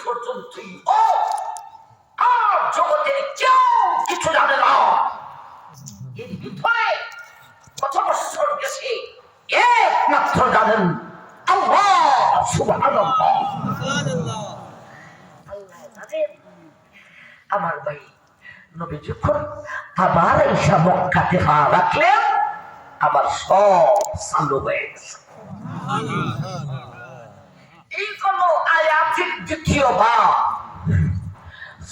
পর্যন্তই আর জগতের কেউ কিছু জানে না। এর ভিতরে কত বছর গেছে একমাত্র জানেন আল্লাহ সুবহানাল্লাহ। আল্লাহ জানেন। আমার ভাই নবী যখন আবার ঈশা মক্কাতে পা রাখলেন আবার সব চালু হয়ে গেছে। এই হলো আয়াতের দ্বিতীয় ভাগ।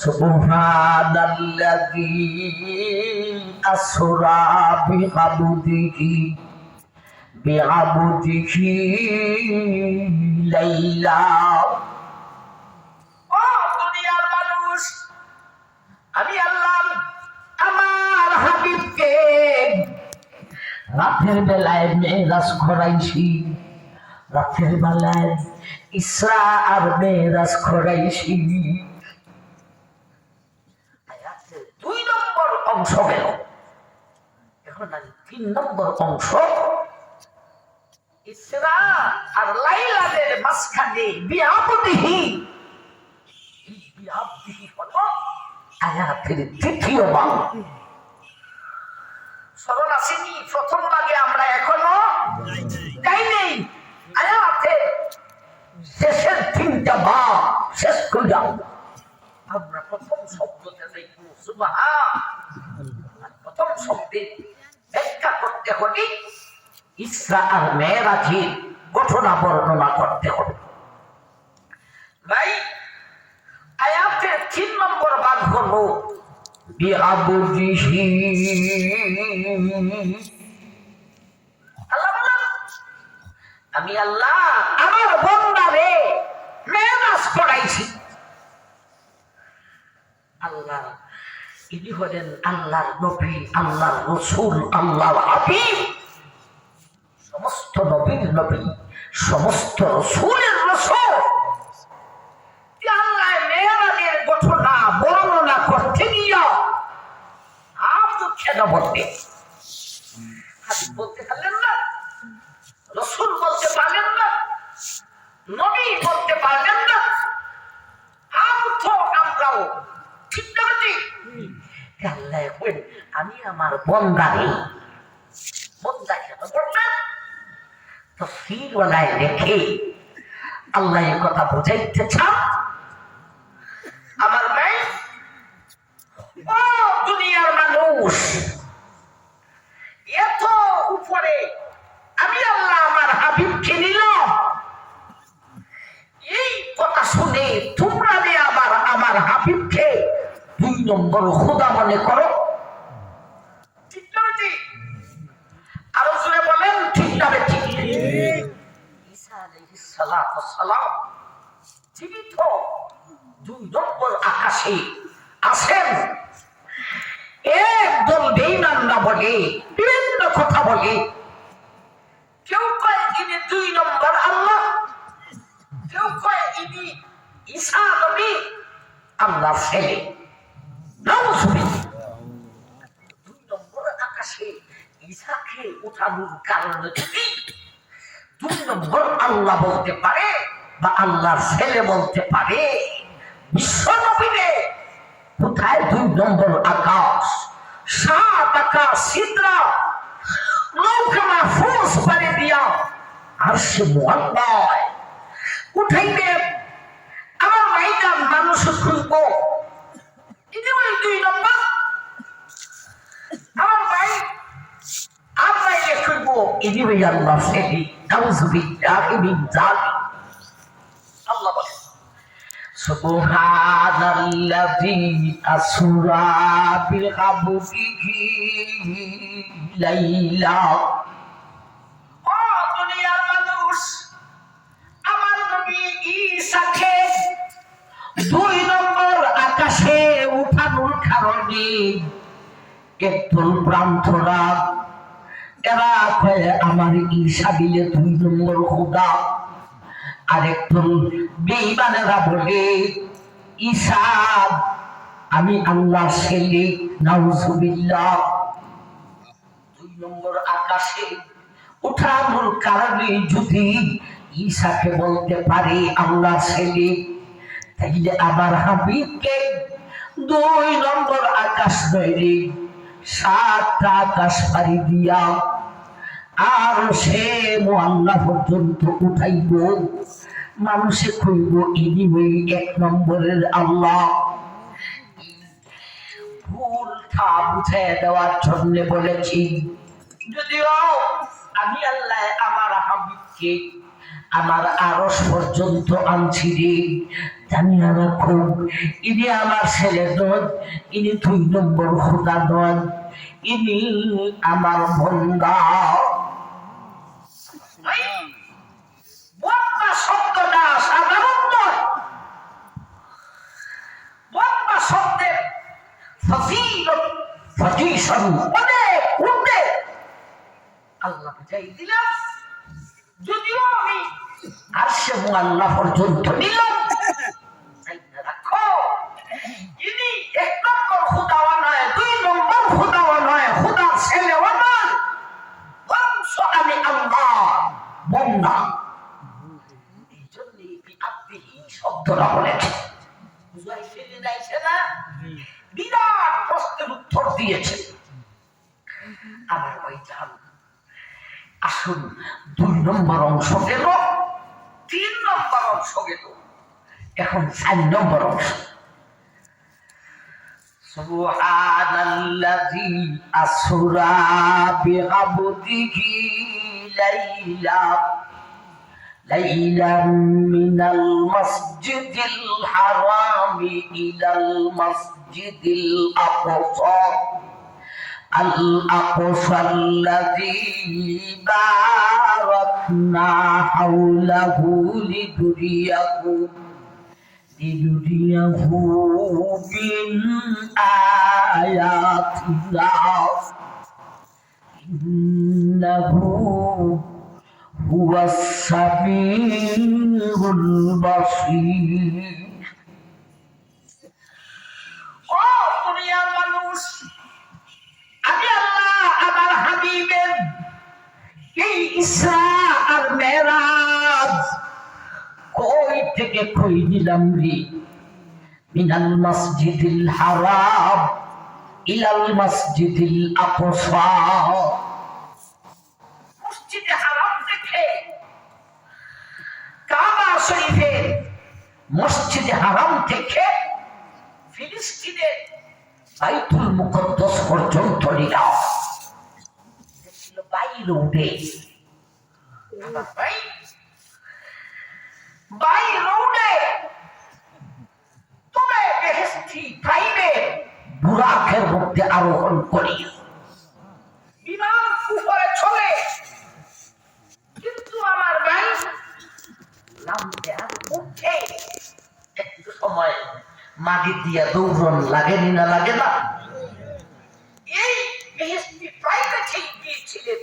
সুবহানাল্লাযী আসরা বিআবদিহি লাইলা। ও দুনিয়ার মানুষ, আমি আল্লাহ আমার হাবিবকে রাতের বেলায় মেরাজ করাইছি, রাতের বেলায় ইসরা আর মেরাজ করাইছি। দুই নম্বর অংশ গেল, এখন তিন নম্বর অংশ। ইসরা আর লাইলাদের মাঝখানে বিআবদিহি, বিআবদিহি হলো আয়াতের তৃতীয় ভাগ। স্মরণ আসেনি? প্রথম ভাগে আমরা এখনো যাই নেই। আয়াতের শেষের তিনটা ভাগ শেষ করে আমরা প্রথম শব্দতে দেখব সুবহান। প্রথম শব্দে ব্যাখ্যা করতে হলে ইসরা আর মেরাজের ঘটনা বর্ণনা করতে হবে। ভাই আয়াতের 3 নম্বর ভাগ হলো বিআবদিহি। আল্লাহ বলেন আমি আল্লাহ আমার বান্দারে মেরাজ করাইছি। আল্লাহ ইনি হলেন আল্লাহর নবী, আল্লাহর রাসূল, আল্লাহর হাবিব, সমস্ত নবীর নবী, সমস্ত রাসূলের রাসূল। আল্লাহ মেরাজের ঘটনা বর্ণনা করতে গিয়া আপনি কেন বলতে হাবিব বলতে পারলেন না, রাসূল বলতে পারলেন না, নবী বলতে পারলেন না? আমরাও ঠিক না? আল্লাহ আমি আমার বন্দারে, বন্দা কেন বললেন? তাফসীরওয়ালায় লেখে আল্লাহ এই কথা বোঝাইতে চান আমার ভাই ও দুনিয়ার মানুষ, এত উপরে আমি আল্লাহ আমার হাবিবকে নিলাম। এই কথা শুনে তোমরা যে আবার আমার হাবিবকে 2 নম্বর খোদা মনে করো, ঠিক না? আরো জোরে বলেন ঠিক না? ঠিক। ঈসা আলাইহিস সালাম জীবিত 2 নম্বর আকাশে আছেন। একদল বেঈমানরা বলে, বিভিন্ন কথা বলে, কেউ কয় ইনি 2 নম্বর আল্লাহ, কেউ কয় ইনি ঈসা নবী, আল্লাহর ছেলে। নাউজুবিল্লাহ। 2 নম্বর আকাশে ঈসাকে উঠানোর কারণে যদি 2 নম্বর আল্লাহ বলতে পারে বা আল্লাহর ছেলে বলতে পারে, বিশ্ব নবীরে কোথায় 2 নম্বর আকাশ? 7 আকাশ সিদরা লৌহে মাহফুজ পারে দিয়া আরশে মুআল্লায় উঠাইতে আমার মাইকাম মানুষ খুঁজবো, ইনি ওই 2 নম্বর। আমার ভাই আমরা এ খুঁজবো, ইনি ওই আল্লাহ ছেলে। নাউজুবিল্লাহি মিন যালিক। আল্লাহ বলে সুবহানাল্লাযী আসরা বিআবদিহি লাইলা। ও দুনিয়ার মানুষ, আমার নবী ঈসাকে 2 নম্বর আকাশে উঠানোর কারণে একদল ভ্রান্তরা এরা কয় আমার ঈসা দিলে 2 নম্বর খোদা, আরেকদল বেঈমানেরা বলে ঈসা আমি আল্লাহর ছেলে। নাউজুবিল্লাহ। 2 নম্বর আকাশে উঠানোর কারণে যদি ঈসাকে বলতে পারে আল্লাহর ছেলে, তাইলে আমার হাবিবকে 2 নম্বর আকাশ নইরে 7টা আকাশ পাড়ি দিয়া আর সে মোয়াল্লা পর্যন্ত উঠাইব। মানুষে কইব ইনি হই 1 নম্বরের আল্লাহ। ভুলটা বুঝে দেওয়ার জন্য বলেছি, যদিও আমি আল্লাহ আমার হাবিবকে আমার আরশ পর্যন্ত আনছি রে, জানিয়া রাখো ইনি আমার ছেলে নন, ইনি 2 নম্বর খোদা নন, ইনি আমার বন্দা। বন্দা শব্দটা সাধারণ নয়, বন্দা শব্দের ফজিশন অনেক উঠে আল্লাহ বুঝাই দিলাম। যদিও আমি আরশে মুআল্লা পর্যন্ত নিলাম, রাখো ইনি 1 নম্বর খোদাও নয়, 2 নম্বর খোদাও নয়, খোদার ছেলেও নয়, বংশ আমি আল্লাহ বন্দা। এই জন্যই আপনি এই শব্দটা বলেছেন, বুঝাইছে না? বিরাট প্রশ্নের উত্তর দিয়েছে আমার ভাইজান। আসুন 2 নম্বর অংশ গেল, 3 নম্বর অংশ গেল, এখন 4 নম্বর অংশ। সুবহানাল্লাযী আসরা বিআবদিহি লাইলাম মিনাল মাসজিদিল হারামি ইলাল মাসজিদিল আকসা الأقصى الذي باركنا حوله لنريه من آياتنا إنه هو السميع البصير. দুনিয়ার মানুষ, আমি আল্লাহ আমার হাবিবের এই ইসরা আর মেরাজ কই থেকে কই দিলাম রে? মিনাল মাসজিদিল হারাম ইলাল মাসজিদিল আকসা, মসজিদে হারাম থেকে কাবা শরীফের মসজিদে হারাম থেকে ফিলিস্তিনের বাইতুল মুকদ্দাস পর্যন্ত নিলাম। ছিল বাইরে উঠে তবে বেহেশতি পাইবে বুরাকের মধ্যে আরোহণ করি। বিমান উপরে চলে, কিন্তু আমার ভাই নামতে আর উঠে একটু সময় মাটি দিয়া দৌড়ন লাগেনি না লাগে না? এই বেহেশতি প্রাইভেটেই গিয়েছিলেন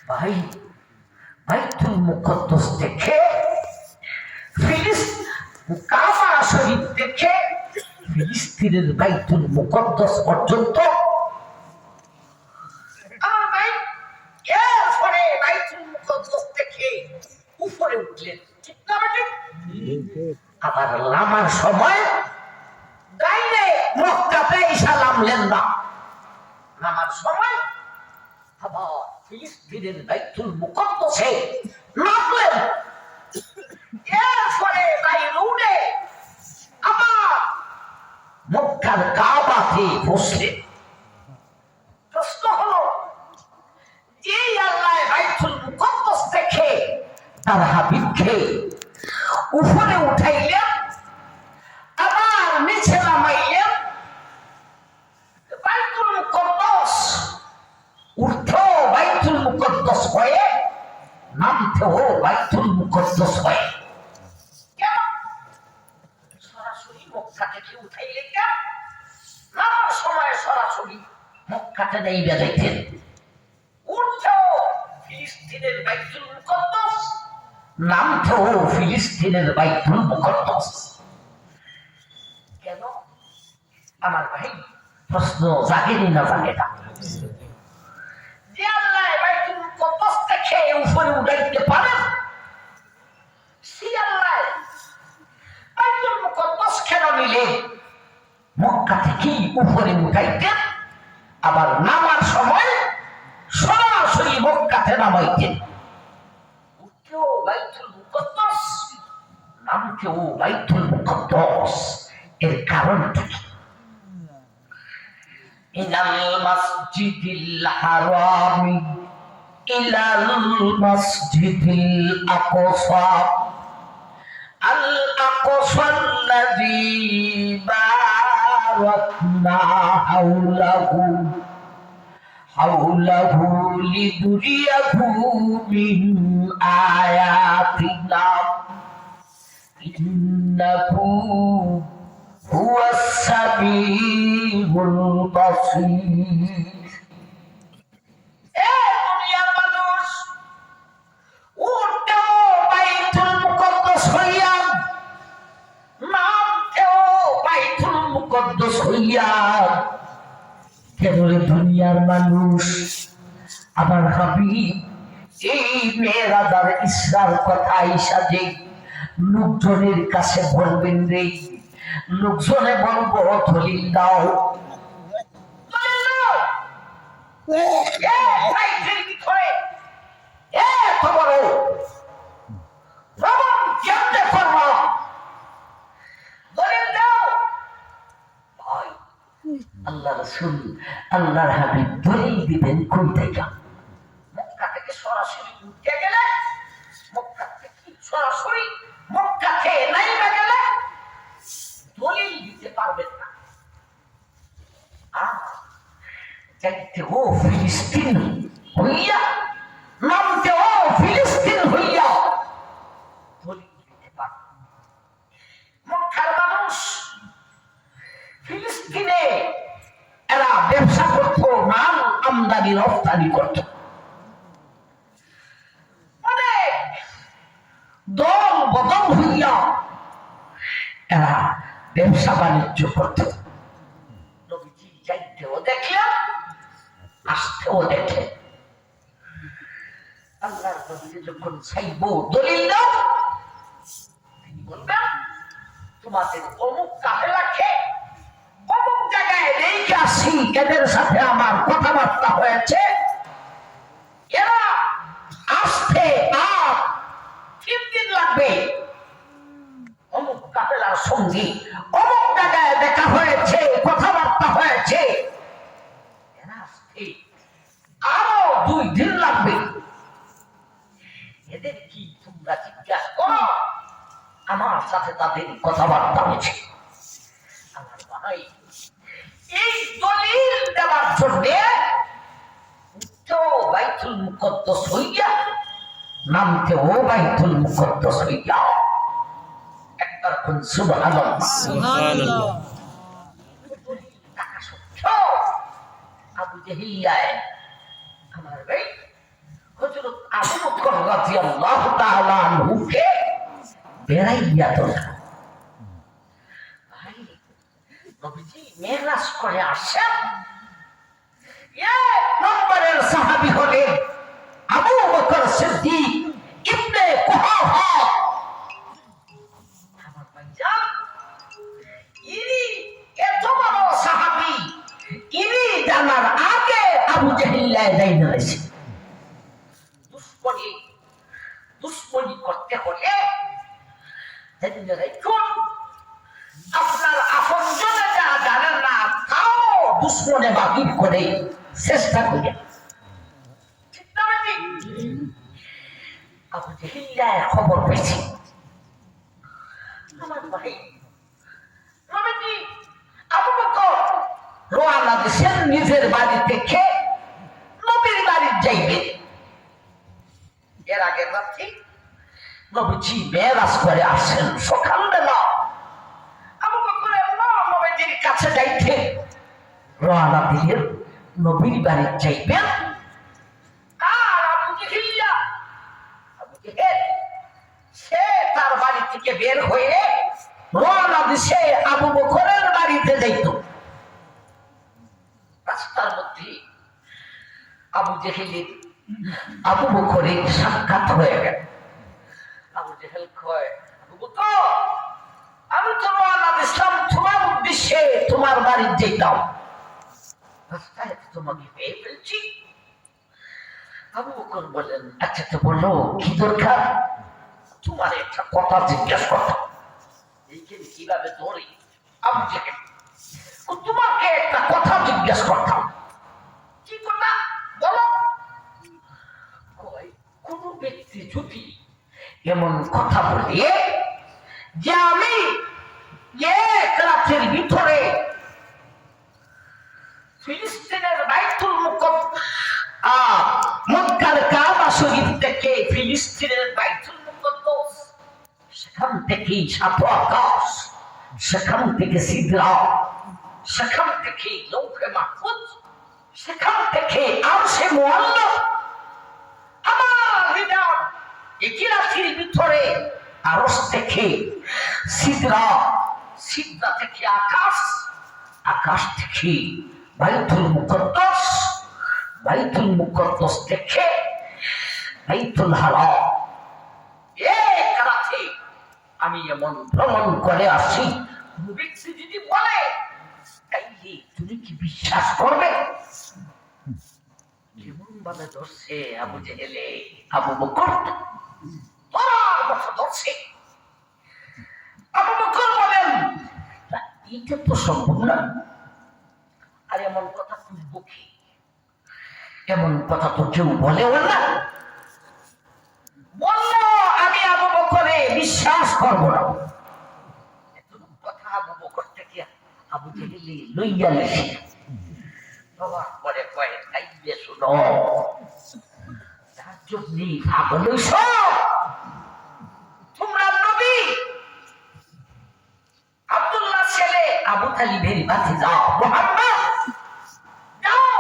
ভাই। বাইতুল মুকদ্দাস থেকে কাবা শরীফ থেকে ফিলিস্তিনের বাইতুল মুকদ্দাস পর্যন্ত আমার ভাই এরপরে বাইতুল মুকদ্দাস থেকে উপরে উঠলেন, ঠিক না? আবার নামার সময় গাইলে মক্কাতে এসে নামলেন না, নামার সময় আবার ফিলিস্তিনের বাইতুল মুকদ্দাসে নামলেন। এরপরে বাইরে উঠে আবার মক্কার কাবাতে বসলেন। প্রশ্ন হলো, যে আল্লাহ বাইতুল মুকদ্দাস থেকে তার হাবিবকে উপরে উঠাইলেন আবার নিচে নামাইলেন, বাইতুল মুকদ্দাস উঠেও বাইতুল মুকদ্দাস হয়ে নামতেও বাইতুল মুকদ্দাস হয়ে, কেন? সরাসরি মক্কা থেকে উঠাইলে কেন? নামার সময় সরাসরি মক্কাতে নেই বেড়াইতেন, উঠেও ফিলিস্তিনের বাইতুল মুকদ্দাস, নামতেও ফিলিস্তিনের বাইতুল মুকদ্দাস। কেন আমার ভাই? প্রশ্ন জাগেনি না জাগে না? যে আল্লাহ বাইতুল মুকদ্দাস থেকে উপরে উঠাইতে পারেন, সে আল্লাহ উপরে উঠাইতেন, আবার নামার সময় সরাসরি মক্কাতে নামাইতেন। উঠতেও বাইতুল মুকদ্দাস, নামতেও বাইতুল মুকদ্দাস। এর কারণটা কি? ইনাল মাসজিদিল হারামি ইলাল মাসজিদিল আকসা আল আকসাল্লাযী বারাকনা হাওলাহু লিনুরিয়াহু মিন আয়াতিনা ইন্নাহু হুয়াস সামিউল বাসীর। এ দুনিয়ার মানুষ, উঠতেও বাইতুল মুকদ্দাস হইয়া, নামতেও বাইতুল মুকদ্দাস হইয়া। কেবল দুনিয়ার মানুষ আমার হাবিব এই মেরাজের ইসরার কথা আয়েশা যে লোকজনের কাছে বলবেন রে, লোকজনে বলবো দলিল দাও, আল্লাহ রাসূল আল্লাহর হাবিব দলিল দিবেন কোন থেকে? মক্কা থেকে সরাসরি উঠে গেলে, মক্কা থেকে সরাসরি মক্কাতে নাইমা গেলে দলিল দিতে পারবেন না। যাইতে ও ফিলিস্তিন হইয়া, নামতে ও ফিলিস্তিন হইয়া দলিল দিতে পারবেন। মক্কার মানুষ ফিলিস্তিনে এরা ব্যবসা করত, মাল আমদানি রপ্তানি করত, অনেক দল বদল হইয়া এরা ব্যবসা বাণিজ্য করত। নবীজি যাইতেও দেখলেন, আসতেও দেখলেন। আল্লাহর নবীকে যখন চাইব দলিল দাও, তিনি বলবেন তোমাদের অমুক কাফেলাকে অমুক জায়গায় রেখে আসি, এদের সাথে আমার কথাবার্তা হয়েছে, এরা আসতে আর 3 দিন লাগবে। অমুক কাফেলার সঙ্গী অমুক জায়গায় দেখা হয়েছে, কথাবার্তা হয়েছে, এরা আসতে আরো 2 দিন লাগবে। এদের কি তোমরা জিজ্ঞাসা করো? আমার সাথে তাদের কথাবার্তা হয়েছে। আমার ভাই এই দলিল দেওয়ার জন্য বাইতুল মুকদ্দাস হইয়া, নামতেও বাইতুল মুকদ্দাস হইয়া। একবার কোন সুবহানাল্লাহ। আবু জাহিল আমার ভাই হযরত আবু বকর রাদিয়াল্লাহু তাআলা আনহুকে বেরাইয়া তোলা। ভাই নবীজি মেরাজ করে আসেন, এক নম্বরের সাহাবী হলেন আবু বকর সিদ্দিক ইবনে কুহাফা। আমার ভাইজান, ইনি এত বড় সাহাবী, ইনি জানার আগে আবু জাহিল যাইনা হয়েছে। দুশ্মনী করতে হলে আপনার আপনজনে যা জানেন না তাও দুশ্মনে বাতিল করে চেষ্টা করে। আবু জাহিল খবর পেয়েছি, আমার ভাই নবীজি আবু বকর রওনা দিয়েছেন নিজের বাড়ি থেকে নবীর বাড়ি যাইবেন। এর আগের রাত্রি নবীজি মেরাজ করে আসেন সকালবেলা। আবু বকর নবীজির কাছে যাইতে রওনা দিলেন, নবীর বাড়ি যাইবেন। আর আবু জাহিল সে তার বাড়ি থেকে বের হয়ে রওনা দিছে আবু বকরের বাড়িতে যাইত। রাস্তার মধ্যে আবু জাহিলের আবু বকরের সাক্ষাৎ হয়ে গেল। আবু জাহেল কয়, আবু বকর, আমি তো রওনা দিলাম তোমার উদ্দেশ্যে, তোমার বাড়ি বাড়ির যেতাম, রাস্তায় তোমাকে পেয়ে ফেলছি। আবু বকর বলেন, আচ্ছা তো বলো কি দরকার? তোমার একটা কথা জিজ্ঞেস করতাম। এইখানে কিভাবে ধরি? আবু জেহেল, তোমাকে একটা কথা জিজ্ঞেস করতাম। কি কথা বলো? কোন ব্যক্তি যদি এমন কথা বলে যে আমি এক রাতের ভিতরে ফিলিস্তিনের বাইতুল মক্কার কাবা শরীফ থেকে ফিলিস্তিনের বাইতুল মুকদ্দাস, সেখান থেকে সাত আকাশ, সেখান থেকে সিদরা, সেখান থেকে লৌহে মাহফুজ, সেখান থেকে আরশে মুআল্লা, আমার হৃদয় একই রাতের ভিতরে আরশ থেকে সিদরা, সিদরা থেকে আকাশ, আকাশ থেকে বাইতুল মুকদ্দাস, বাইতুল মুকদ্দাস থেকে বাইতুল হারাম, এক রাতে আমি এমন ভ্রমণ করে আসি। ব্যক্তি যদি বলে তাইলে তুমি কি বিশ্বাস করবে? কেমন ভাবে ধরছে আবু জেহেলে আবু বকর, ধরার মতো ধরছে। আবু বকর বলেন, এটা তো সম্ভব না। আর এমন কথা তুলবো কি? এমন কথা তো কেউ বলেও না। বললো আমি আবু বকরে বিশ্বাস করবো না। কথা আবু বকর থেকে আবু জেহেলে লইয়া লেছে। বাবা পরে কয়ে তাইলে শুনো, তার জন্য পাগল হইছ? তোমরা নবী আব্দুল্লাহ ছেলে আবু তালিবের ভাতিজা মুহাম্মদ, যাও,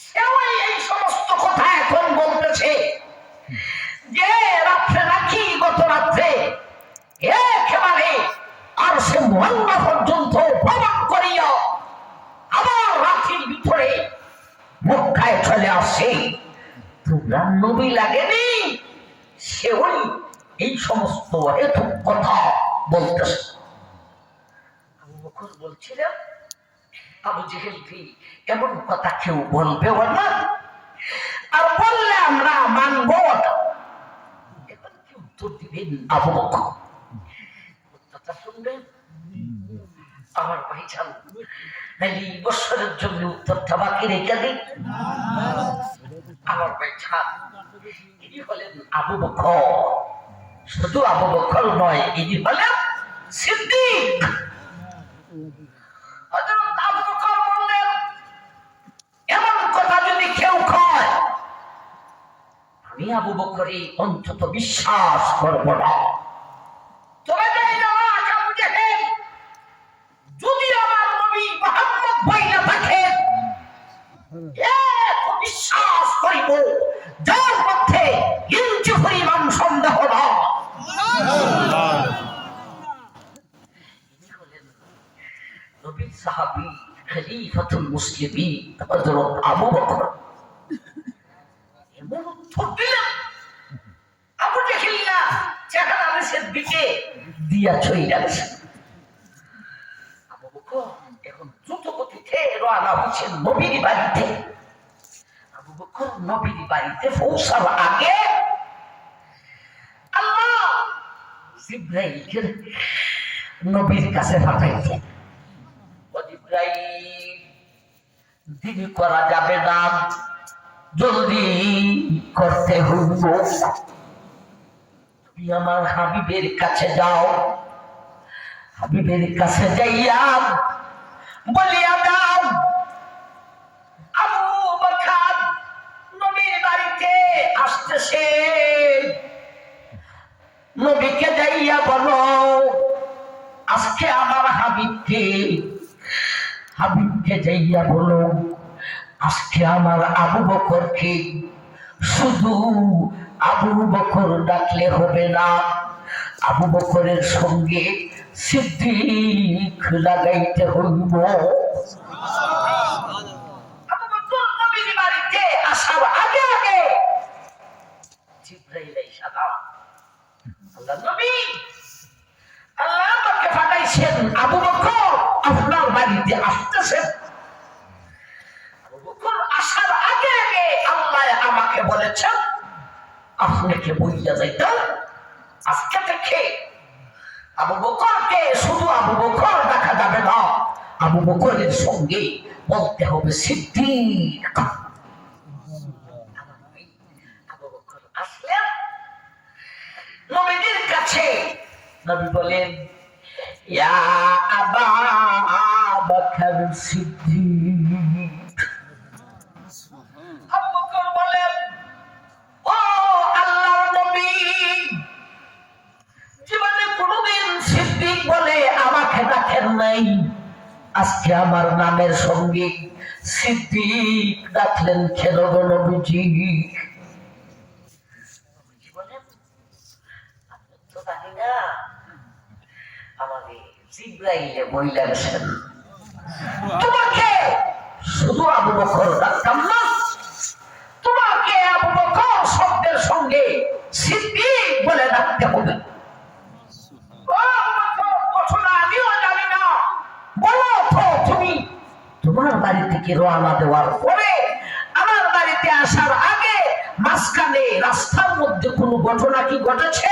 সেও এই সমস্ত কথা এখন বলতেছে যে রাত্রে নাকি গত রাত্রে একেবারে আরশে মুআল্লা পর্যন্ত ভ্রমণ করিয়া আবার রাতের ভিতরে মক্কায় চলে আসে। তোমরা নবী লাগেনি, সেও এই সমস্ত হেতুক কথা বলতেছে। আবু বকর বলছিলেন, আবু জেহেল কি এমন কথা কেউ বলবে না, আর বললে আমরা মানব না। এখন কি উত্তর দিবেন আবু বকর? উত্তরটা শুনবেন আমার ভাইজান, নাকি বছরের জন্য উত্তরটা বাকি রেখে দিই? আমার ভাইজান, ইনি হলেন আবু বকর। শুধু আবু বকর নয়, ইনি হলেন সিদ্দিক। হযরত আবু বকর বললেন, এমন কথা যদি কেউ কয়, আমি আবু বকরই অন্তত বিশ্বাস করব না। তবে জানি না আবু জেহেল যদি আমার নবী মুহাম্মদ বইলা থাকে, এক বিশ্বাস করিব যার মধ্যে ইঞ্চি পরিমাণ সন্দেহ না। নবীর সাহাবী খলিফাতুল মুসলিমিন হযরত আবু বকর এমন উত্তর দিলেন, আবু জেহেল না চেহারা নিচের দিকে দিয়া ছই যাচ্ছে। আবু বকর এখন দ্রুত গতিতে রওনা হচ্ছেন নবীর বাড়িতে। আবু বকর নবীর বাড়িতে পৌঁছার আগে আল্লাহ জিবরাইলকে নবীর কাছে পাঠাইছেন। ও জিবরাইল, দেরি করা যাবে না, জলদি করতে হইব। তুমি আমার হাবিবের কাছে যাও, হাবিবের কাছে যাইয়া বলিয়া দাও আবু বকর নবীর বাড়িতে আসতেছে। নবীকে যাইয়া বলো আজকে আমার হাবিবকে যাইয়া বলো আজকে আমার আবু বকরকে শুধু আবু বকর ডাকলে হবে না, আবু বকরের সঙ্গে সিদ্দিক লাগাইতে হইব। আবু বকর নবীর বাড়িতে আসার আগে আগে জিবরাইল আইসা দাও, আল্লাহ নবী, আল্লাহ আমাকে পাঠাইছেন আবু বকর আপনার বাড়িতে আসতেছেন। আবু বকর আসার আগে আগে আল্লাহ আমাকে বলেছেন আপনাকে বইয়া যাইতে আজকে থেকে আবু বকরকে শুধু আবু বকর দেখা যাবে না, আবু বকরের সঙ্গে বলতে হবে সিদ্দিক। আবু বকর আসলেন নবীর কাছে। নবী বলেন ইয়া আবা বকর সিদ্দিক। আবু বকর বলেন ও আল্লাহর নবী, জীবনে কোনদিন সিদ্দিক বলে আমাকে ডাকেন নাই, আজকে আমার নামের সঙ্গে সিদ্দিক ডাকলেন কেন গো নবীজি? আমাকে জিবরাইলে বইলা গেছেন তোমাকে শুধু আবু বকর ডাকতাম না, তোমাকে আবু বকর শব্দের সঙ্গে সিদ্দিক বলে ডাকতে হবে। আমিও জানি না, বলো তো তুমি তোমার বাড়ি থেকে রওনা দেওয়ার পরে আমার বাড়িতে আসার আগে মাঝখানে রাস্তার মধ্যে কোনো ঘটনা কি ঘটেছে?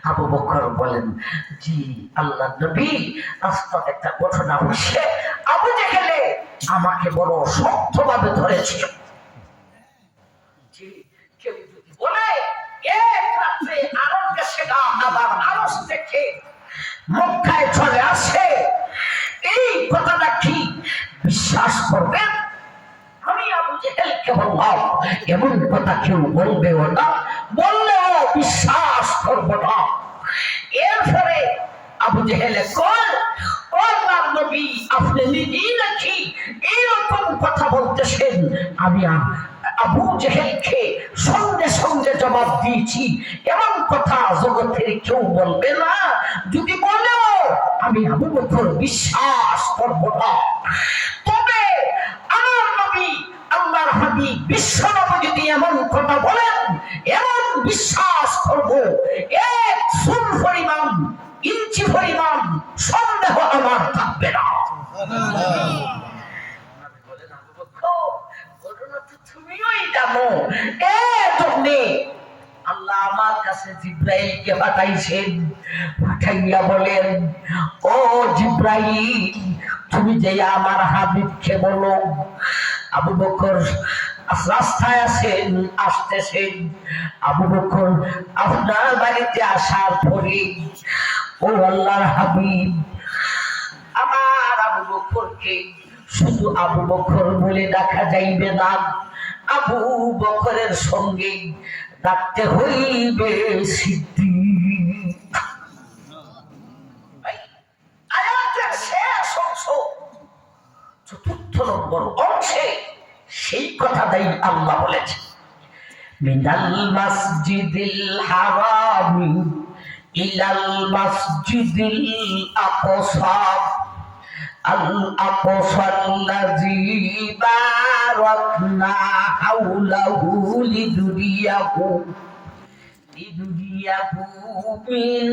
আবু বকর বলেন জি আল্লাহ নবী, রাস্তাতে একটা ঘটনা হচ্ছে। আবু জেহেলে আমাকে বড় শক্তভাবে ধরেছে। কেউ যদি বলে এক রাত্রে আরব দেশে না, আবার আরব থেকে মক্কায় চলে আসে, এই কথাটা কি বিশ্বাস করবেন? আমি আবু জেহেলকে বললাম এমন কথা কেউ বলবেও না, বললেও বিশ্বাস করব না। এরপরে আবু জেহেলে কল ও আল্লাহর নবী, আপনি নিজেই নাকি এইরকম কথা বলতেছেন? আমি আবু জেহেলকে সঙ্গে সঙ্গে জবাব দিয়েছি এমন কথা জগতের কেউ বলবে না, যদি বলেও আমি আবু বকর বিশ্বাস করব না। তবে আমার নবী আল্লাহর হাবিব বিশ্ব নবী যদি এমন কথা বলেন, এমন বিশ্বাস করব, এক চুল পরিমাণ ইঞ্চি পরিমাণ সন্দেহ আমার থাকবে না। তুমিই জানো, এজন্যে আল্লাহ আমার কাছে জিব্রাইলকে পাঠাইছেন। পাঠাইয়া বলেন ও জিব্রাইল, তুমি যে আমার হাবিবকে বলো আবু বকর রাস্তায় আছেন, আসতেছেন। আবু বকর আপনার বাড়িতে আসার পরে ও আল্লাহর হাবিব আমার আবু বকরকে শুধু আবু বকর বলে ডাকা যাইবে না, আবু বকরের সঙ্গে ডাকতে হইবে সিদ্দিক। আয়াতের শেষ অংশ চতুর্থ নম্বর অংশে সেই কথাটাই আল্লাহ বলেছে, মিনাল মাসজিদিল হারামি ইলাল মাসজিদিল আকসা আল আকসাল্লাযী বারাকনা হাওলাহু লিনুরিয়াহু মিন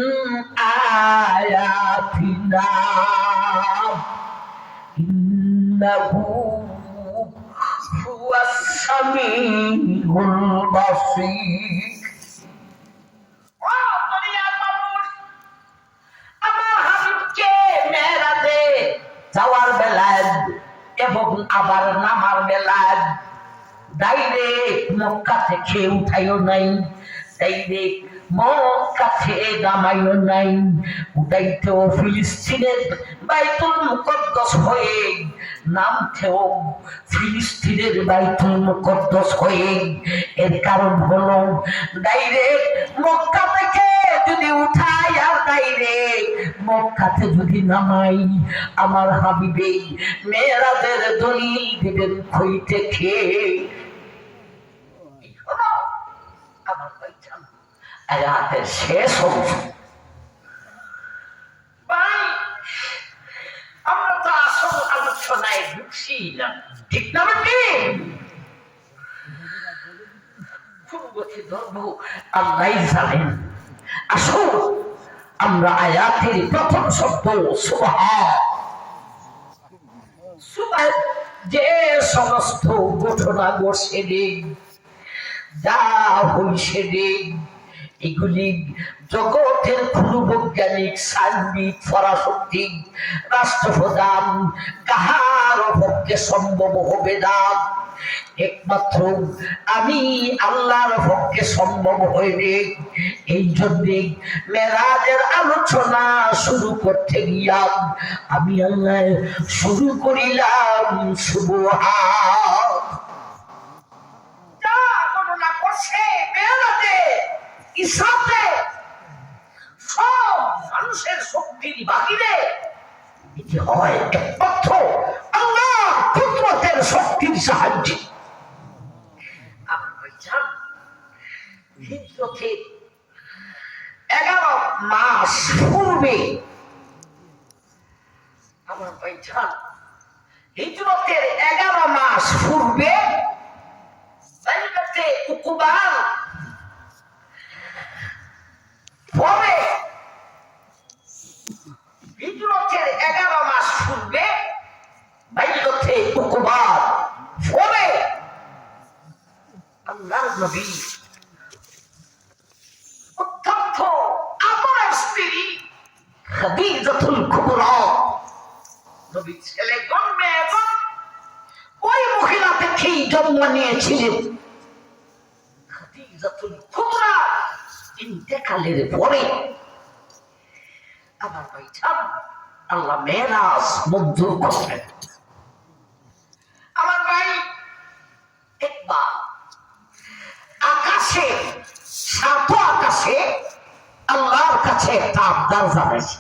আয়াতিনা ইন্নাহু হুয়াস সামিউল বাসীর। যাওয়ার বেলায় এবং আবার নামার বেলায় ডাইরেক্ট মক্কা থেকে উঠাইও নাই, ডাইরেক্ট মক্কা থেকে নামাইও নাই, উঠাইতেও ফিলিস্তিনের বাইতুল মুকদ্দাস হয়ে, নামতেও ফিলিস্তিনের বাইতুল মুকদ্দাস হয়ে। এর কারণ হলো ডাইরেক্ট মক্কা থেকে যদি উঠাই আর ডাইরেক্ট মক্কাতে যদি নামাই, আমার হাবিবে মেরাজের দলিল দিবেন কই থেকে? আমার ভাইজান আয়াতের শেষ অংশ। ভাই আমরা তো আসল আলোচনায় ঢুকছি না, ঠিক না? কোন গতি ধরবো আল্লাহই জানেন। আসুন আমরা আয়াতের প্রথম শব্দ সুবহান, যে সমস্ত ঘটনা ঘটছে যা হইছে এগুলি জগতের কোন বৈজ্ঞানিক সাইন্টিফিক ফরাশক্তি রাষ্ট্রপ্রধান কাহার পক্ষে সম্ভব হবে না, একমাত্র আমি আল্লাহর পক্ষে সম্ভব হইবে। এই জন্যে মেরাজের আলোচনা শুরু করতে গিয়া আমি আল্লাহ শুরু করিলাম সুবহান। যা গণনা করছে মেরাজে ইসরাতে সব মানুষের শক্তির বাহিরে এটি হয় একমাত্র আল্লাহ কুদরতের শক্তির সাহায্যে। আমার ভাইজান, হিজরতের 11 মাস পূর্বে, আমার ভাইজান হিজরতের 11 মাস পূর্বে বাইতুল উকুবার পরে, হিজরতের 11 মাস পূর্বে বাইতুল উকুবার পরে আল্লাহর নবী অত্যন্ত আপনার স্ত্রী খাদিজাতুল কুবরা, নবী ছেলে জন্মে এবং ওই মহিলা থেকেই জন্ম নিয়েছিলেন। খাদিজাতুল কুবরা ইন্তেকালের পরে আমার ভাইজান আল্লাহ মেরাজ মঞ্জুর করলেন। আমার ভাই একবার আকাশে, সাত আকাশে আল্লাহর কাছে একটা আবদার জানাইছে।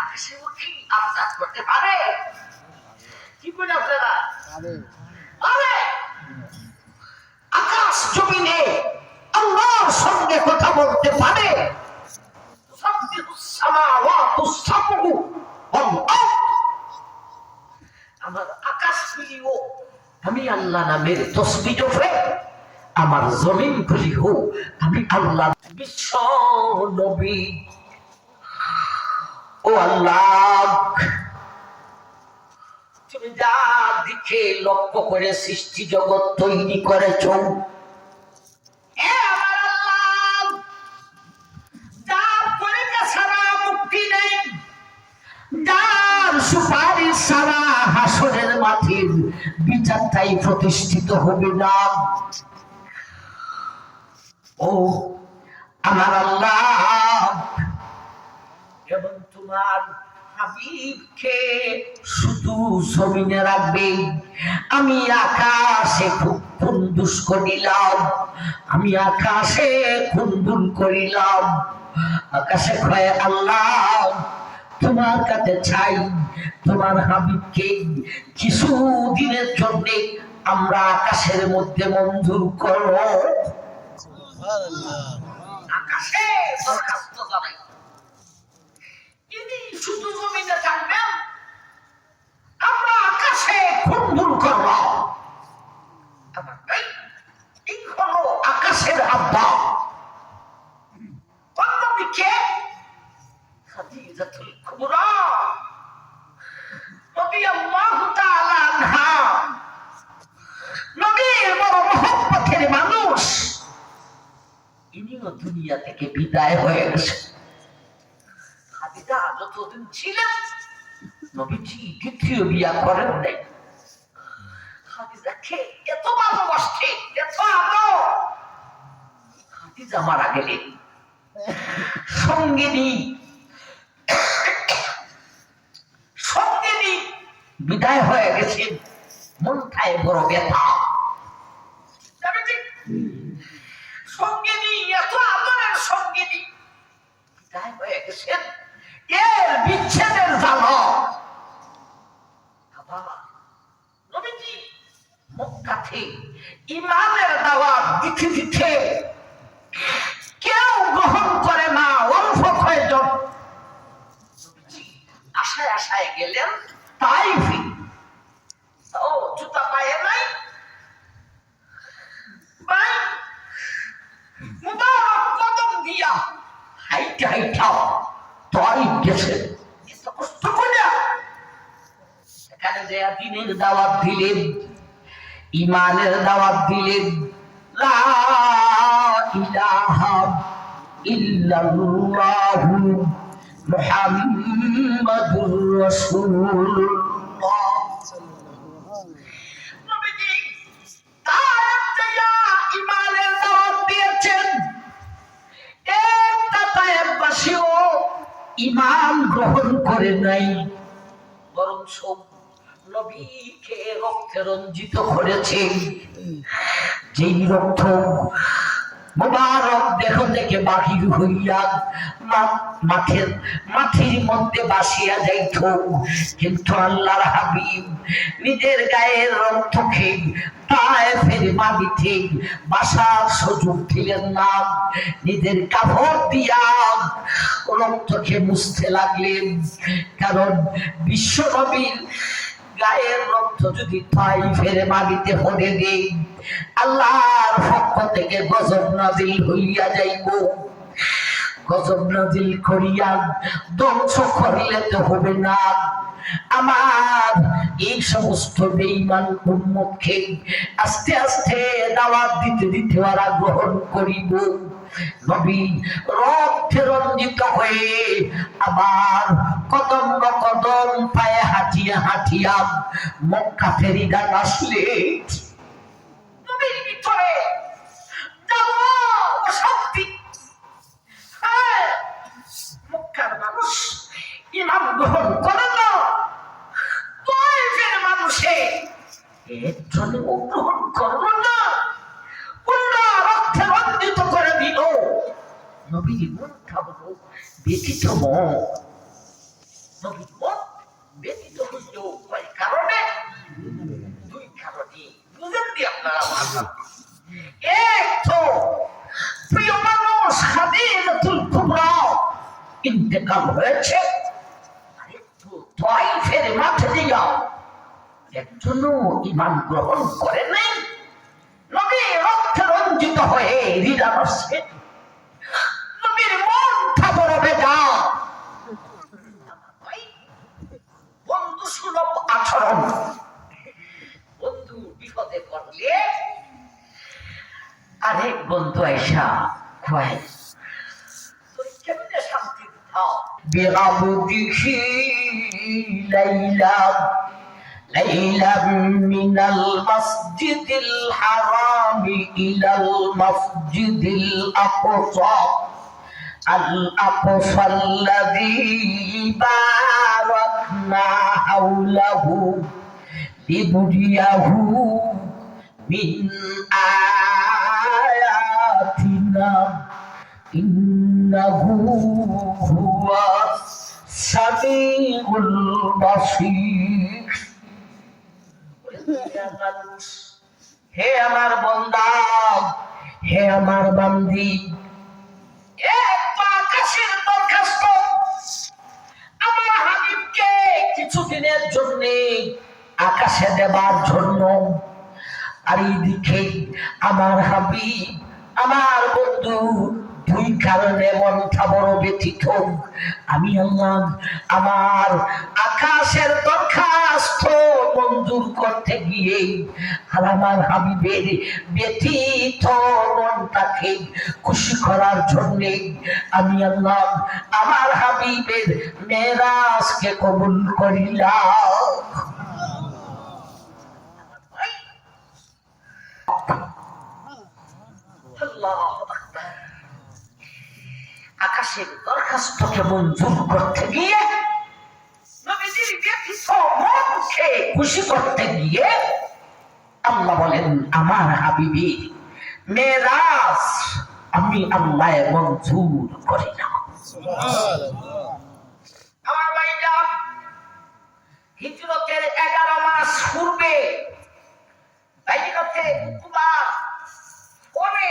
আকাশে উঠি আবদার করতে পারে? কি বলে আপনারা? আরে আকাশ জমিনে আল্লাহর সঙ্গে কথা বলতে পারে? আমার আকাশ গুলিও আমি আল্লাহ নামের তসবিহ জপে, আমার জমিন গুলিও আমি আল্লাহ। বিশ্ব নবী, ও আল্লাহ, তুমি যা দিকে লক্ষ্য করে সৃষ্টি জগৎ তৈরি করেছ, সুপারিশ সারা হাসরের মাঠের বিচারটাই প্রতিষ্ঠিত হবে না। ও আমার আল্লাহ, এবং তোমার হাবিবকে শুধু জমিনে রাখবে। আমি আকাশে খুব কুন্দুস করিলাম, আমি আকাশে কুন্দুন করিলাম। আকাশে কয় আল্লাহ, তোমার কাছে চাই তোমার হাবিবকে কিছু দিনের জন্য আমরা আকাশের মধ্যে মঞ্জুর করো। আকাশে দরখাস্ত জানাই, তিনি শুধু জমিনে থাকবেন, আমরা আকাশে মঞ্জুর করব। এই হলো আকাশের আব্বা। অন্যদিকে খাদিজাতুল কুবরা রাদিয়াল্লাহু তাআলা আনহা, নবীর বড় মহব্বতের মানুষ, ইনিও দুনিয়া থেকে বিদায় হয়ে গেছে। খাদিজা যতদিন ছিলেন নবীজি দ্বিতীয় বিয়া করেন নাই। খাদিজাকে এত ভালোবাসতে, এত আদর। খাদিজা মারা গেলেন, সঙ্গিনী বিদায় হয়ে গেছেন, মনটায় বড় ব্যথা। সঙ্গিনী, এত আদরের সঙ্গিনী বিদায় হয়ে গেছেন, এর বিচ্ছেদের জ্বালা। নবীজি মক্কাতে ইমানের দাওয়াত দিতে দিতে কেউ গ্রহণ করে না, অল্প কয়েকজন। আশায় আশায় গেলেন তাইফে। ও জুতা পায়ে নাই, ভাই মুবারক কদম হাইটা তাই গেছে এত কষ্ট করে এখানে যে দিনের দাওয়াত দিলেন ইমানের দাওয়াত দিলেন লা ইলাহা ইল্লাল্লাহু মুহাম্মাদুর রাসূলুল্লাহ নবীজি ইমানের দাওয়াত দিয়েছেন একটা তায়েববাসীও ইমান গ্রহণ করে নাই বরং সব নবীকে রক্তে রঞ্জিত করেছে যেই রক্ত মুবারক দেহ থেকে বাহির হইয়া মাটির মধ্যে বাসিয়া যাইত কিন্তু আল্লাহর হাবিব নিজের গায়ের রক্তকে তায়েফের মাটিতে বাসার সুযোগ দিলেন না নিজের কাপড় দিয়া রক্তকে মুছতে লাগলেন কারণ বিশ্ব নবীর গায়ের রক্ত যদি তায়েফের মাটিতে পড়ে দেই আল্লাহর পক্ষ থেকে গজব নাজিল হইয়া যাইব গজব নাজিল করিয়া ধ্বংস করলে তো হবে না আমার এই সমস্ত বেঈমান উম্মতকে আস্তে আস্তে দাওয়াত দিতে দিতে ওরা গ্রহণ করিব নবী রক্তে রঞ্জিত হয়ে আবার কদম কদম পায়ে হাঁটিয়া হাঁটিয়া মক্কা ফেরিদা আসলে নবীর ভিতরে শক্তি মক্কার মানুষ ইমাম গ্রহণ করে না তায়েফের মানুষে এর জন্য গ্রহণ করলো না পুরা রক্তে রঞ্জিত করে দিল নবীর মনটা বলো ব্যথিত নবীর মন ব্যথিত হইল কয় কারণে দুই কারণে বুঝেন দি আপনারা এক তো প্রিয় মানুষ খাদিজাতুল কুবরা ইন্তেকাল হয়েছে আরেকটু তায়েফের মাঠে দিয়া একজনও ঈমান গ্রহণ করে নাই নবী রক্তে রঞ্জিত হয়ে হৃদয় আসছে নবীর মনটা বড় বেজা বন্ধু সুলভ আচরণ বন্ধু বিপদে পড়লে আরেক বন্ধু আইসা কয় তুই কেমনে শান্তি দাও বিআবদিহি লাইলা ليلا من المسجد الحرام إلى المسجد الأقصى الذي باركنا حوله لنريه من آياتنا إنه هو السميع البصير হে আমার বান্দা হে আমার বান্দি আকাশের দরখাস্ত আমার হাবিবকে কিছুদিনের জন্য আকাশে দেবার জন্য আর এইদিকে আমার হাবিব আমার বন্ধু দুই কারণে মনটা বড় ব্যথিত আমি আল্লাহ আমার আকাশের দরখাস্ত মঞ্জুর করতে গিয়ে আর আমার হাবিবের ব্যথিত মনটাকে খুশি করার জন্য আমি আল্লাহ আমার হাবিবের মেরাজকে কবুল করিলাম আকাশের দরখাস্তকে মঞ্জুর করতে গিয়ে নবীজির ব্যথিত মনকে খুশি করতে গিয়ে আল্লাহ বলেন আমার হাবিবি মেরাজ আমি আল্লাহ মঞ্জুর করি না আমার ভাইজান হিজরতের 11 মাস পূর্বে বাইজিনতে কুবা পরে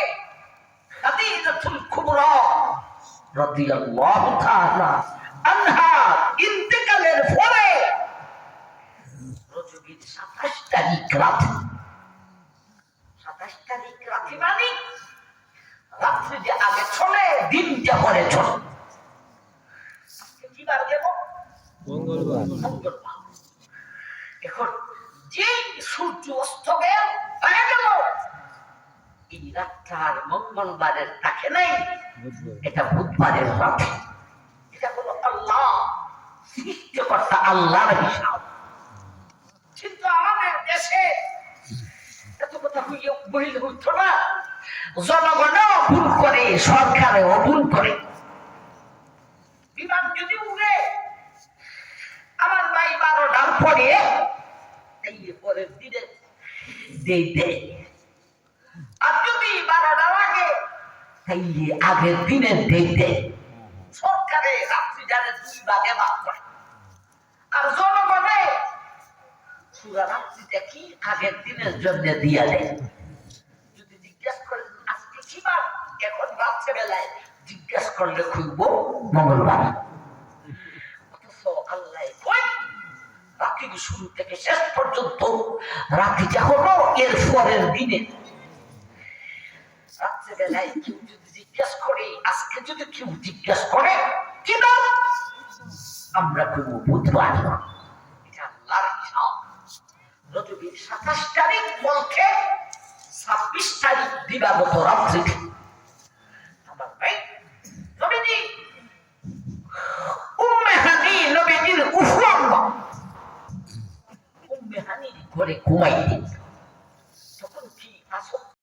খাদিজাতুল কুবরা রাদিয়াল্লাহু তাআলা আনহা ইন্তেকালের পরে রজবীর 27 তারিখ রাতে 27 তারিখ রাতে মানে রাত্রি যে আগে চলে দিনটা পরে চলে মঙ্গলবার। এখন যে সূর্য অস্ত হয়ে গেল, এই রাতটা আর মঙ্গলবারের থাকে নাই, এটা বুধবারের রাত। এটা হলো আল্লাহ সৃষ্টিকর্তা আল্লাহর হিসাব। কিন্তু আমাদের দেশে এত কথা বইলে হইতো না। জনগণও ভুল করে, সরকারেও ভুল করে। বিমান যদি উড়ে আমার ভাই 12টার পরে এই পরের দিনে দেয়, আর যদি 12টার আগে তাইলে আগের দিনের দেয়। সরকারে রাত্রি জানে 2 ভাগে ভাগ করে, আর জনগণে পুরা রাত্রিটা কি আগের দিনের জন্য দিয়া দেয়। যদি জিজ্ঞাসা করেন আজকে কি বার, এখন রাত্রে বেলায় জিজ্ঞাসা করলে খুঁজব মঙ্গলবার। অথচ আল্লাহ রাত্রি শুরু থেকে শেষ পর্যন্ত রাত্রিটা হলো এর পরের দিনে। রাত্রে বেলায় কেউ যদি জিজ্ঞাসা করে, আজকে যদি কেউ জিজ্ঞাসা করে কি না, আমরা খুঁজব বুধবার। এটা আল্লাহর হিসাব। রজবীর 27 তারিখ বলতে 26 তারিখ দিবাগত রাত্রি। আমার ভাই নবীজি উম্মে হানি নবীজির উফু আম্মা উম্মে হানির ঘরে ঘুমাইতেন।